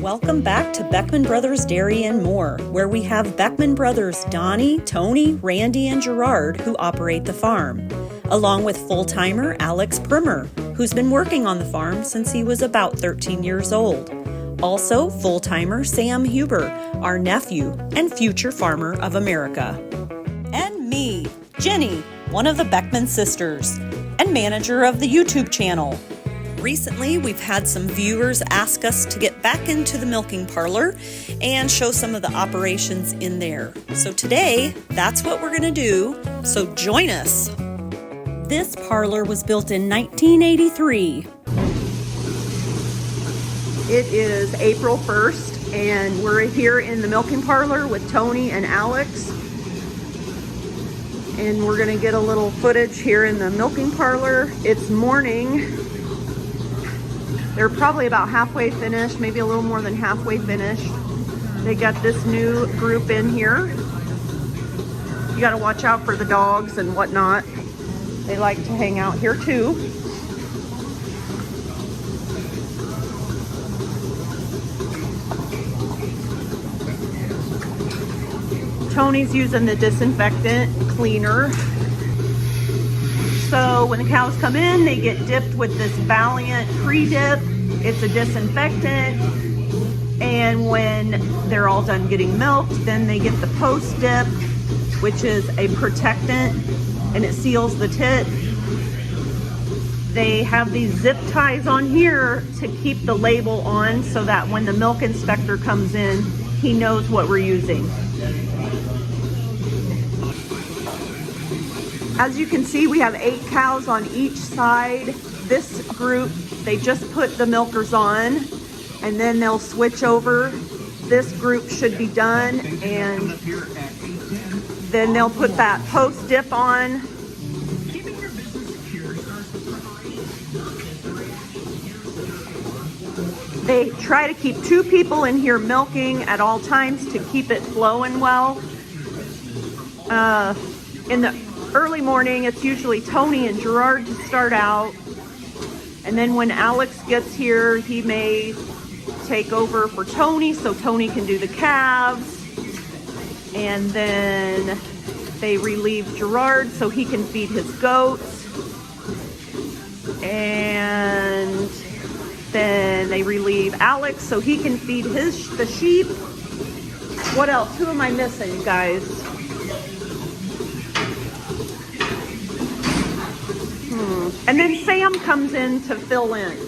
Welcome back to Beckman Brothers Dairy and More, where we have Beckman Brothers Donnie, Tony, Randy, and Gerard who operate the farm, along with full-timer Alex Primer, who's been working on the farm since he was about 13 years old. Also, full-timer Sam Huber, our nephew and future farmer of America. And me, Jenny, one of the Beckman sisters, and manager of the YouTube channel. Recently, we've had some viewers ask us to get back into the milking parlor and show some of the operations in there. So today, that's what we're going to do, so join us. This parlor was built in 1983. It is April 1st, and we're here in the milking parlor with Tony and Alex. And we're going to get a little footage here in the milking parlor. It's morning. They're probably about halfway finished, maybe a little more than halfway finished. They got this new group in here. You got to watch out for the dogs and whatnot. They like to hang out here too. Tony's using the disinfectant cleaner. So when the cows come in, they get dipped with this Valiant pre-dip. It's a disinfectant. And when they're all done getting milked, then they get the post-dip, which is a protectant, and it seals the tit. They have these zip ties on here to keep the label on so that when the milk inspector comes in, he knows what we're using. As you can see, we have 8 cows on each side. This group, they just put the milkers on and then they'll switch over. This group should be done, and then they'll put that post dip on. They try to keep 2 people in here milking at all times to keep it flowing well. In the early morning, it's usually Tony and Gerard to start out. And then when Alex gets here, he may take over for Tony so Tony can do the calves. And then they relieve Gerard so he can feed his goats. And then they relieve Alex so he can feed the sheep. What else? Who am I missing, guys? And then Sam comes in to fill in.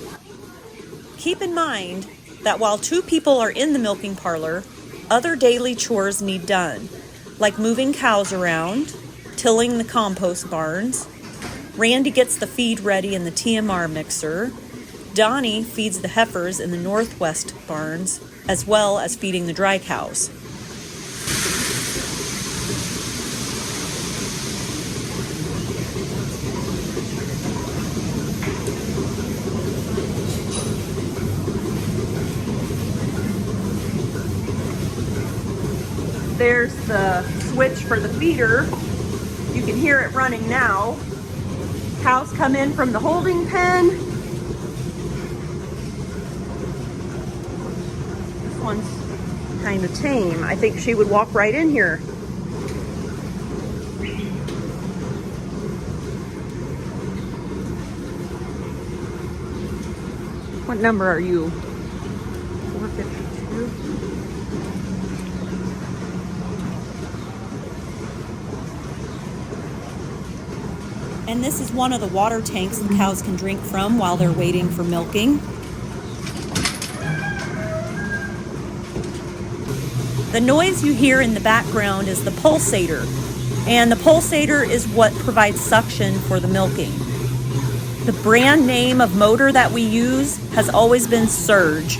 Keep in mind that while 2 people are in the milking parlor, other daily chores need done, like moving cows around, tilling the compost barns. Randy gets the feed ready in the TMR mixer. Donnie feeds the heifers in the northwest barns, as well as feeding the dry cows. There's the switch for the feeder. You can hear it running now. Cows come in from the holding pen. This one's kind of tame. I think she would walk right in here. What number are you? 452? And this is one of the water tanks the cows can drink from while they're waiting for milking. The noise you hear in the background is the pulsator, and the pulsator is what provides suction for the milking. The brand name of motor that we use has always been Surge.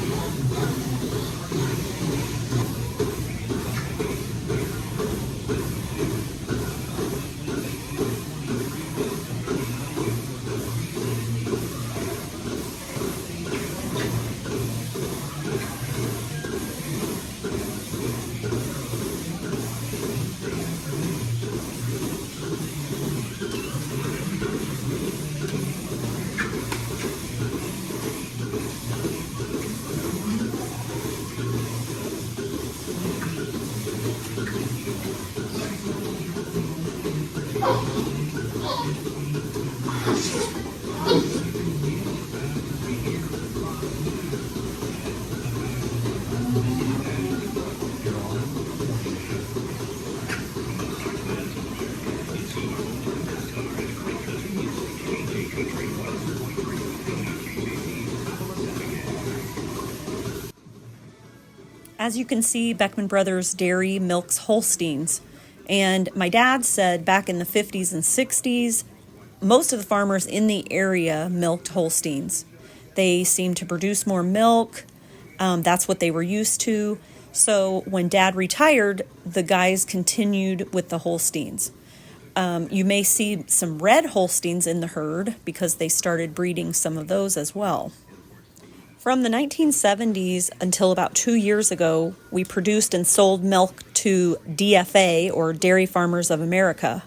As you can see, Beckman Brothers Dairy milks Holsteins. And my dad said back in the 50s and 60s, most of the farmers in the area milked Holsteins. They seemed to produce more milk. That's what they were used to. So when Dad retired, the guys continued with the Holsteins. You may see some red Holsteins in the herd because they started breeding some of those as well. From the 1970s until about 2 years ago, we produced and sold milk to DFA, or Dairy Farmers of America.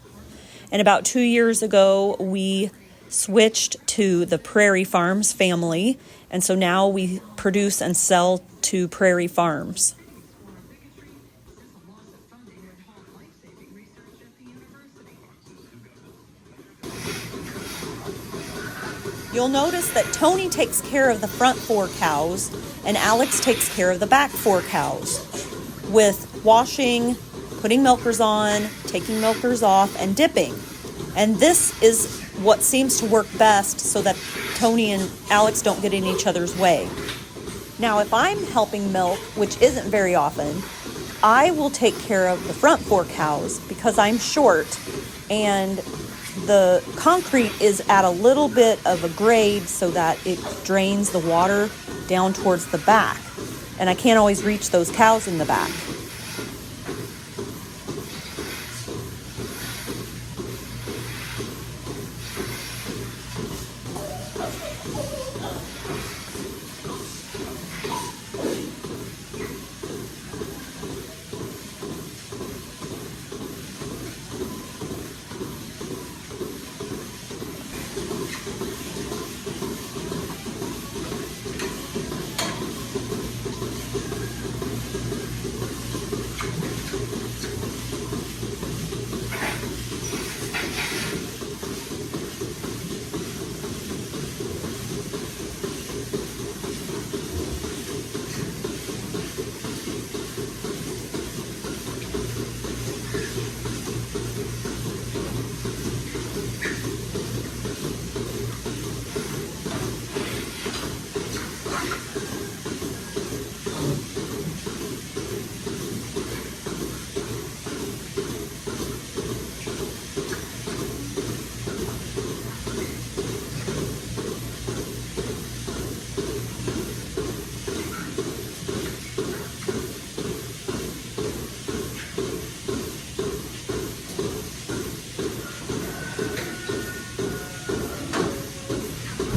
And about 2 years ago, we switched to the Prairie Farms family, and so now we produce and sell to Prairie Farms. You'll notice that Tony takes care of the front 4 cows and Alex takes care of the back 4 cows with washing, putting milkers on, taking milkers off, and dipping. And this is what seems to work best so that Tony and Alex don't get in each other's way. Now, if I'm helping milk, which isn't very often, I will take care of the front 4 cows because I'm short and the concrete is at a little bit of a grade so that it drains the water down towards the back. And I can't always reach those cows in the back.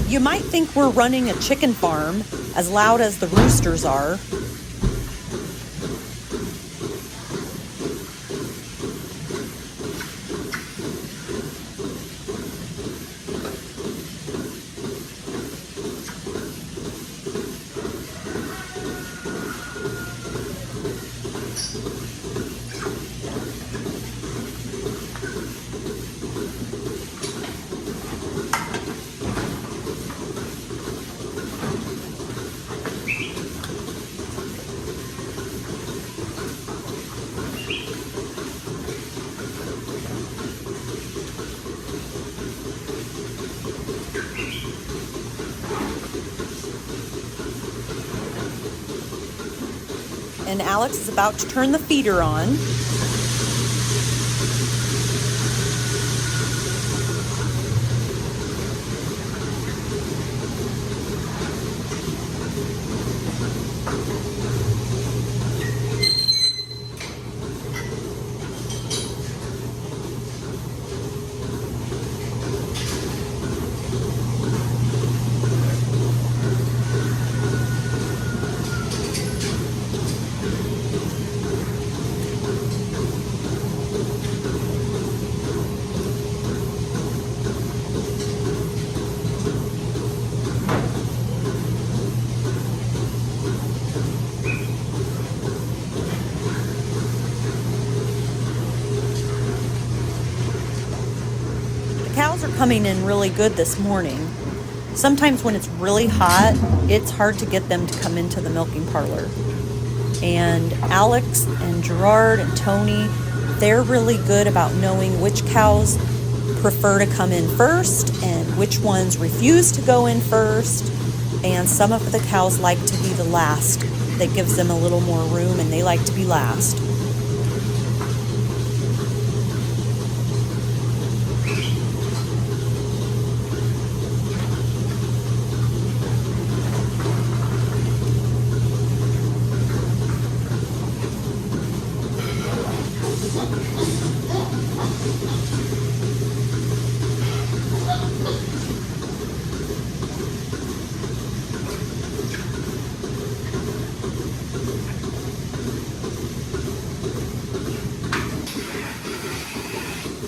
You might think we're running a chicken farm, as loud as the roosters are. And Alex is about to turn the feeder on. Cows are coming in really good this morning. Sometimes when it's really hot, it's hard to get them to come into the milking parlor. And Alex and Gerard and Tony, they're really good about knowing which cows prefer to come in first and which ones refuse to go in first. And some of the cows like to be the last. That gives them a little more room, and they like to be last.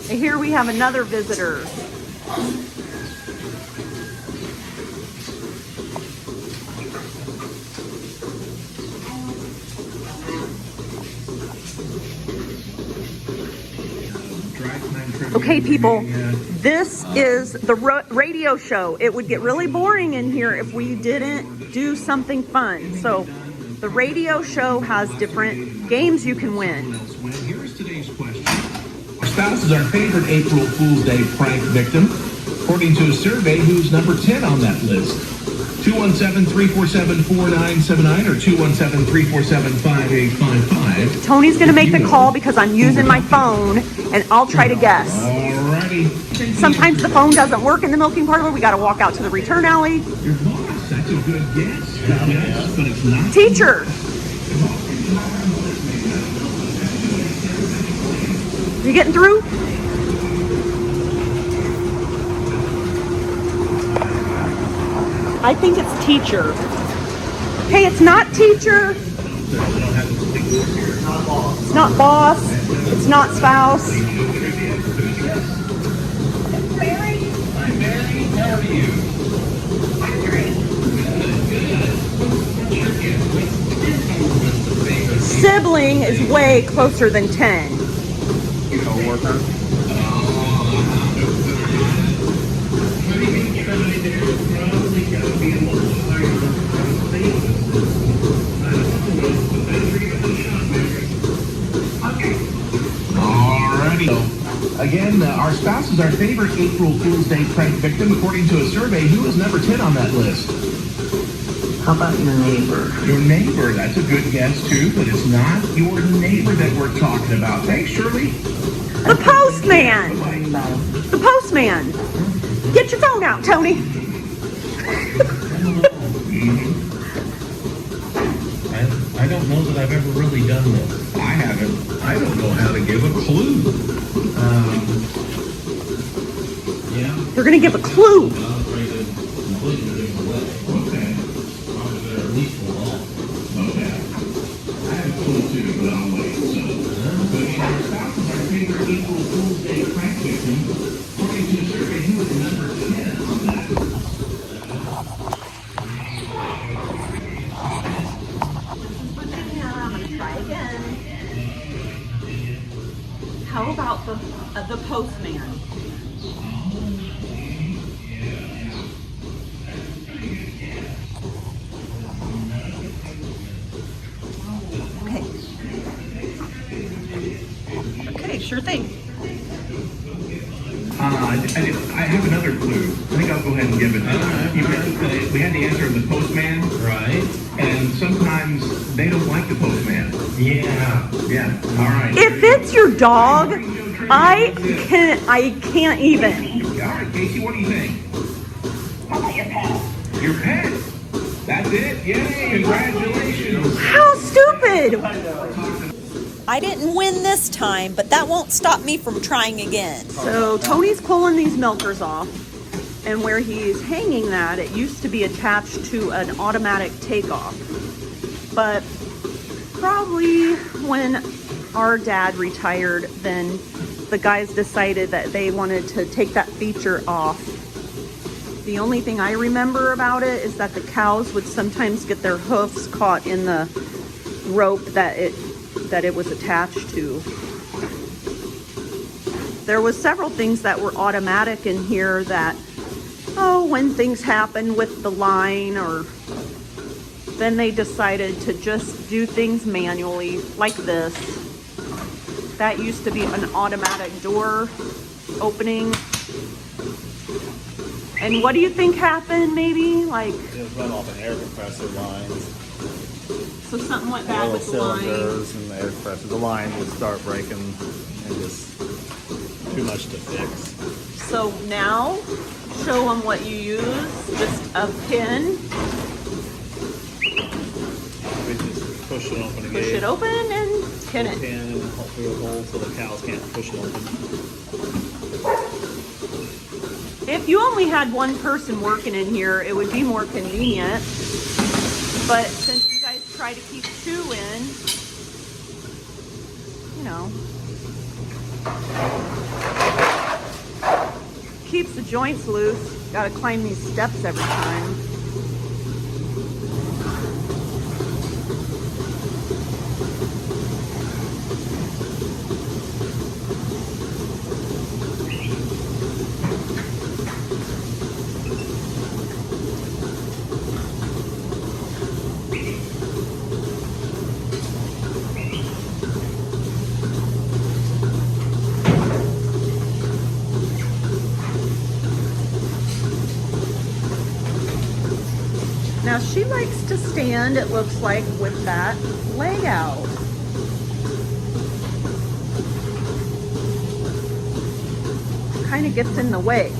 Here we have another visitor. Okay, people, this is the radio show. It would get really boring in here if we didn't do something fun. So the radio show has different games you can win. Here's today's question. Our spouse is our favorite April Fool's Day prank victim. According to a survey, who's number 10 on that list? 217-347-4979 or 217-347-5855. Tony's going to make the call because I'm using my phone, and I'll try to guess. Alrighty. Sometimes the phone doesn't work in the milking parlor. We got to walk out to the return alley. Your boss, that's a good guess. Yes, but it's not. Teacher. You getting through? I think it's teacher. Hey, it's not teacher. It's not boss. It's not spouse. Mary. Hi, Mary. How are you? I'm great. Sibling is way closer than 10. Co-worker. Alrighty. Again, our spouse is our favorite April Fool's Day prank victim. According to a survey, who is number 10 on that list? How about your neighbor? Your neighbor, that's a good guess too, but it's not your neighbor that we're talking about. Thanks, Shirley. The postman. The postman. Get your phone out, Tony. I don't know that I've ever really done this. I haven't. I don't know how to give a clue. Yeah? You're going to give a clue. I'm afraid to completely give it away. Okay. Probably better at least hold on. Okay. I have a clue too, but I'll wait. So, our spouse is our favorite April Fool's Day prank victim. According to a survey, who is number 10 on that? I'm going to try again. How about the postman? Okay, sure thing. I have another clue. I think I'll go ahead and give it. We had the answer of the postman. Right. And sometimes they don't like the postman. Yeah. Yeah. All right. If it's your dog, I can't even. All right, Casey, what do you think? How about your pet? Your pet. That's it. Yay! Congratulations. How stupid! I didn't win this time, but that won't stop me from trying again. So Tony's pulling these milkers off, and where he's hanging that, it used to be attached to an automatic takeoff. But probably when our dad retired, then the guys decided that they wanted to take that feature off. The only thing I remember about it is that the cows would sometimes get their hoofs caught in the rope that it was attached to. There was several things that were automatic in here that, when things happen with the line or Then they decided to just do things manually like this. That used to be an automatic door opening. And what do you think happened maybe? Like, It was run off an air compressor lines. so something went bad with the line. Cylinders and the air compressor. The line would start breaking and just too much to fix. So now, show them what you use. Just a pin, We just push it open again. push it open and pin it. Pin and hold through a hole so the cows can't push it open. If you only had one person working in here, it would be more convenient. But since you guys try to keep two in, you know, keeps the joints loose. Gotta climb these steps every time. Now she likes to stand, it looks like, with that leg out. Kind of gets in the way.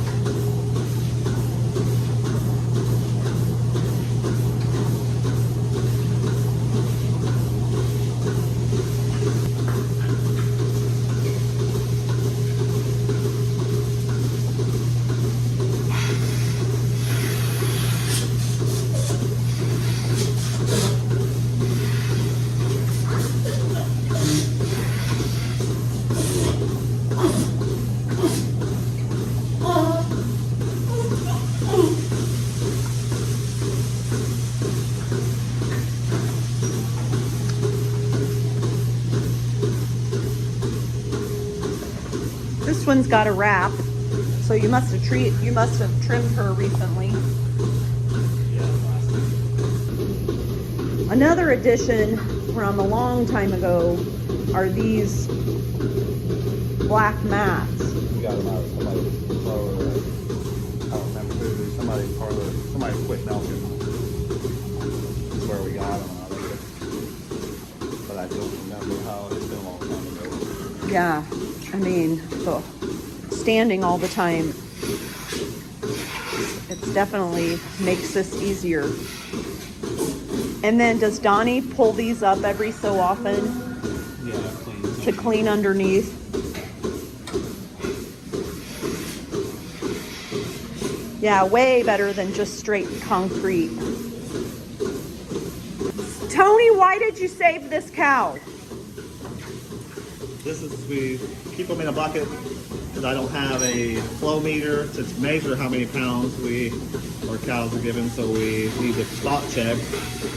This one's got a wrap, so you must have trimmed her recently. Another addition from a long time ago are these black mats. We got them out of somebody's parlor. I don't remember who. Somebody's parlor. Somebody quit milking. That's where we got them. But I don't remember how. It's been a long time ago. Yeah, I mean, so standing all the time, it's definitely makes this easier. And then does Donnie pull these up every so often Yeah, clean. to clean underneath? Yeah, way better than just straight concrete. Tony, why did you save this cow? This is, we keep them in a bucket because I don't have a flow meter to measure how many pounds our cows are given, so we need to spot check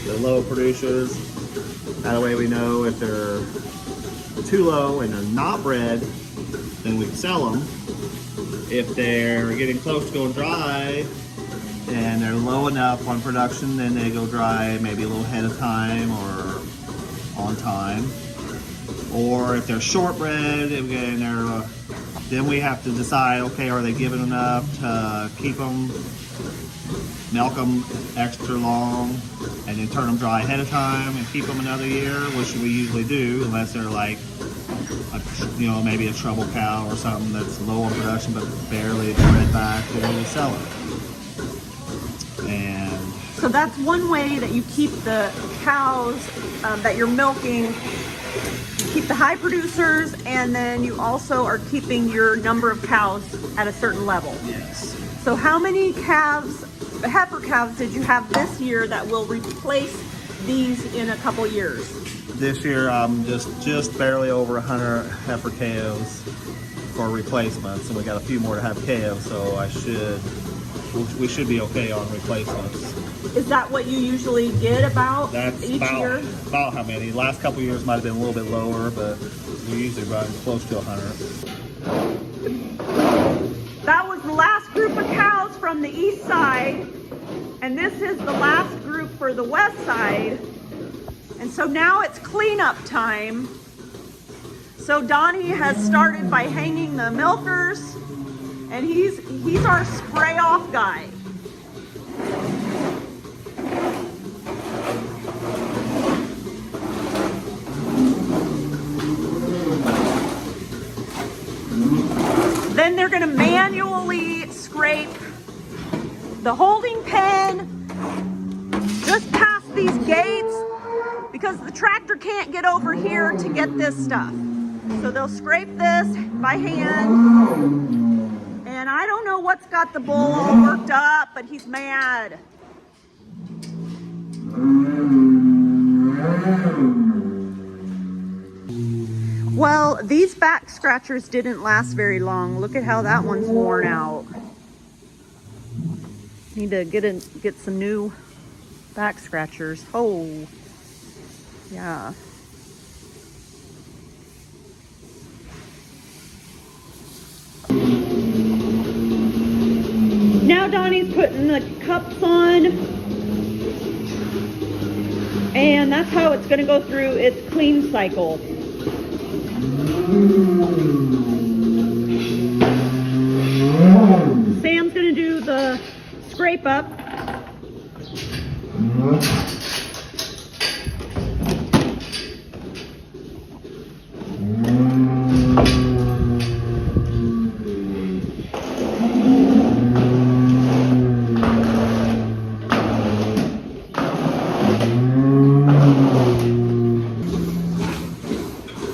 the low producers. That way we know if they're too low and they're not bred, then we can sell them. If they're getting close to going dry and they're low enough on production, then they go dry maybe a little ahead of time or on time. Or if they're shortbred, again, then we have to decide, okay, are they given enough to keep them, milk them extra long, and then turn them dry ahead of time and keep them another year, which we usually do, unless they're like, maybe a trouble cow or something that's low on production but barely bred back, then we sell it. And So that's one way that you keep the cows that you're milking. You keep the high producers, and then you also are keeping your number of cows at a certain level. yes. So how many heifer calves did you have this year that will replace these in a couple years? This year, I'm just barely over 100 heifer KOs for replacements, and we got a few more to have KO, so we should be okay on replacements. Is that what you usually get about That's each year? about how many. Last couple years might have been a little bit lower, but we usually run close to 100. That was the last group of cows from the east side, and this is the last group for the west side. And so now it's cleanup time. So Donnie has started by hanging the milkers, and he's our spray off guy. Then they're going to manually scrape the holding pen just past these gates because the tractor can't get over here to get this stuff. So they'll scrape this by hand. And I don't know what's got the bull all worked up, but he's mad. Well, these back scratchers didn't last very long. Look at how that one's worn out. Need to get some new back scratchers. Oh, yeah. Now Donnie's putting the cups on, and that's how it's going to go through its clean cycle. Sam's going to do the scrape up.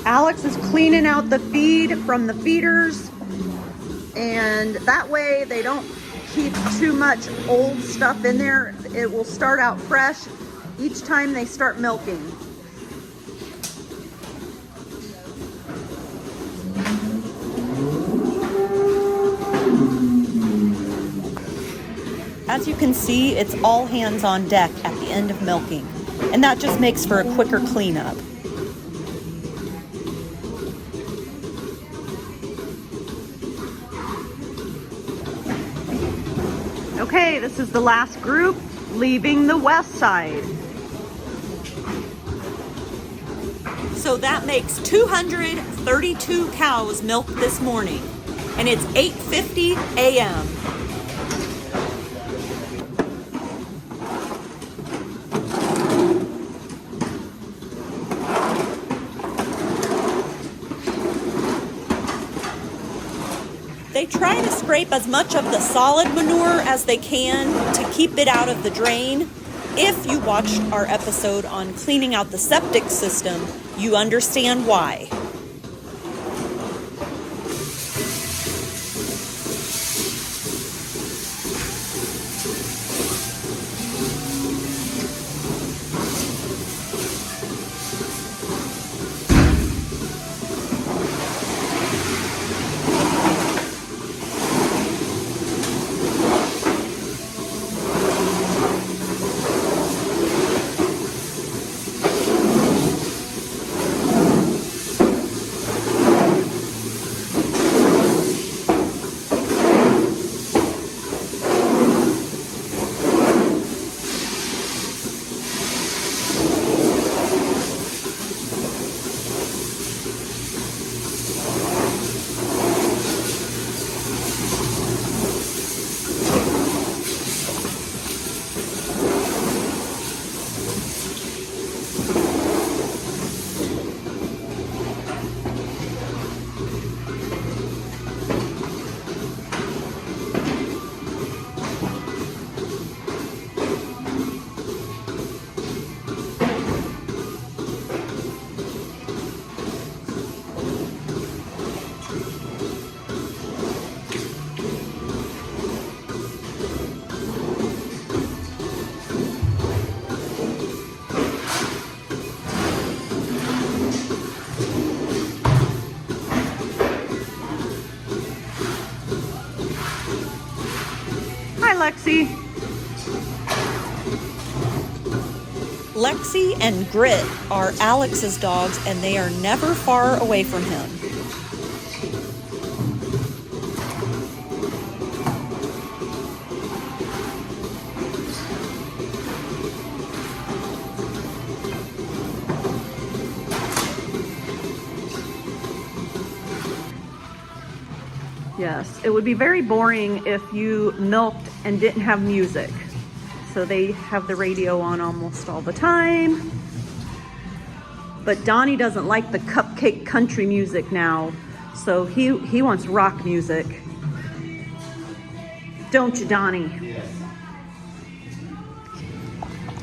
Alex is cleaning out the feed from the feeders, and that way they don't keep too much old stuff in there. It will start out fresh each time they start milking. As you can see, it's all hands on deck at the end of milking, and that just makes for a quicker cleanup. Okay, this is the last group leaving the west side. So that makes 232 cows milked this morning, and it's 8:50 a.m. They try to scrape as much of the solid manure as they can to keep it out of the drain. If you watched our episode on cleaning out the septic system, you understand why. Lexi. Lexi and Grit are Alex's dogs, and they are never far away from him. Yes, it would be very boring if you milked and didn't have music. So they have the radio on almost all the time. But Donnie doesn't like the cupcake country music now, so he wants rock music. Don't you, Donnie? Yes.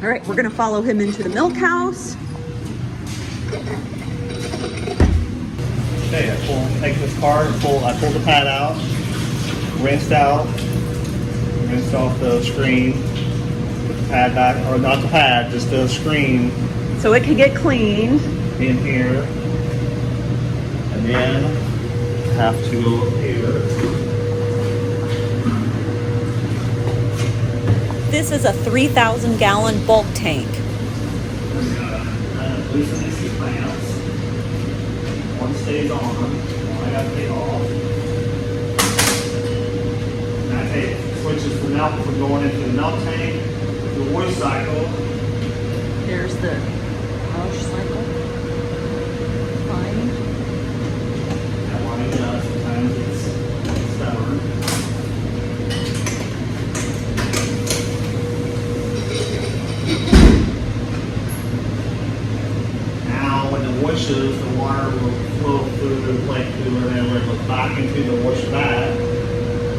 All right, we're gonna follow him into the milk house. Okay, take this card and I pulled the pad out, rinsed off the screen, put the pad back, or not the pad, just the screen So it can get cleaned. in here. And then have to go up here. This is a 3,000 gallon bulk tank. Loosen these two clamps. One stays on, one I gotta take off. And that switches the milk from going into the milk tank to the wash cycle. There's the wash cycle. Fine. That one it does, sometimes it's stubborn. Now when it washes, the water will flow through the plate cooler and then it goes back into the wash back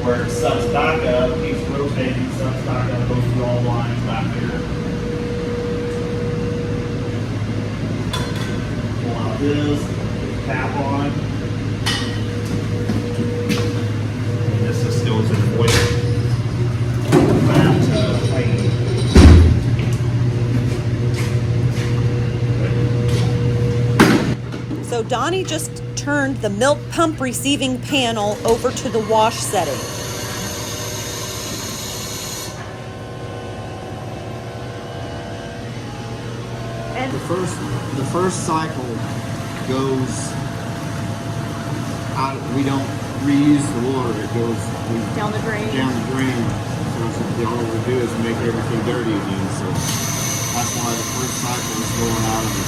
where it sucks back up, keeps rotating, sucks back up, goes through all the lines back there. Pull out this, cap on. And this just goes in the wash back to the plate. So Donnie just turned the milk pump receiving panel over to the wash setting. And The first cycle goes out. We don't reuse the water. It goes down the drain. down the drain. So all we do is make everything dirty again. So that's why the first cycle is going out of the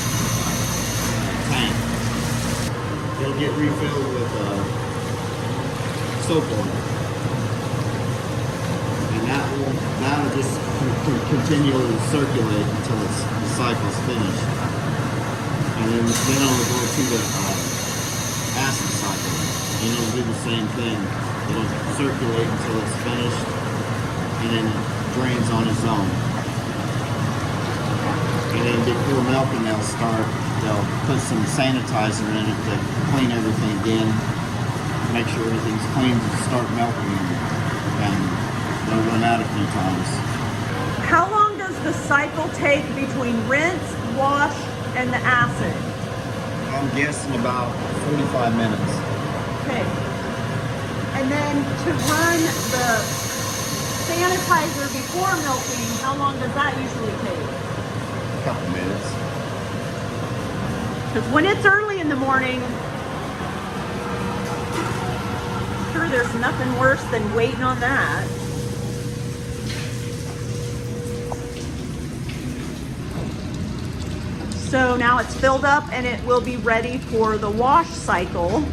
tank. It'll get refilled with soap water, and that'll just continually circulate until the cycle's finished, and then it'll go to the acid cycle, and it'll do the same thing. It'll circulate until it's finished, and then it drains on its own. And then before milking, they'll put some sanitizer in it to clean everything again, make sure everything's clean to start milking, and they'll run out a few times. How long does the cycle take between rinse, wash, and the acid? I'm guessing about 45 minutes. Okay. And then to run the sanitizer before milking, how long does that usually take? A couple minutes. Because when it's early in the morning, sure, there's nothing worse than waiting on that. So now it's filled up and it will be ready for the wash cycle.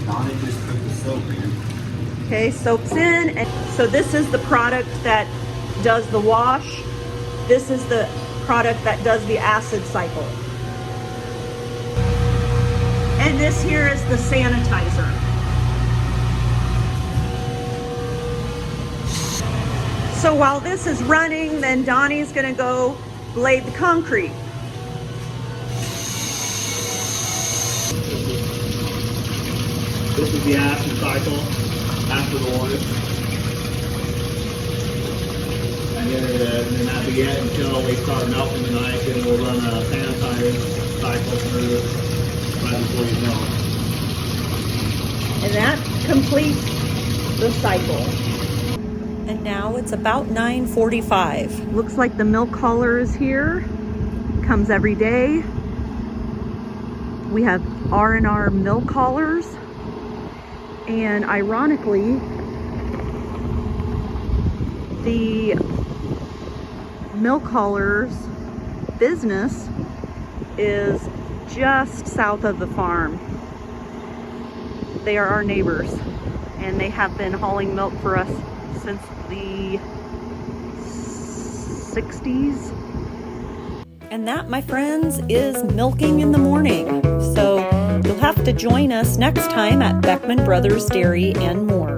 Donnie just put the soap in. Okay, soap's in. And so this is the product that does the wash. This is the product that does the acid cycle. And this here is the sanitizer. So while this is running, then Donnie's gonna go blade the concrete. This is the acid cycle after the wash. And then that be it until we start milking tonight, then we'll run a sanitizer cycle through right before you milk. And that completes the cycle. And now it's about 9:45. Looks like the milk hauler is here. Comes every day. We have R&R milk haulers. And ironically, The milk haulers business is just south of the farm. They are our neighbors, and they have been hauling milk for us since the 60s. And that, my friends, is milking in the morning. So you'll have to join us next time at Beckman Brothers Dairy and More.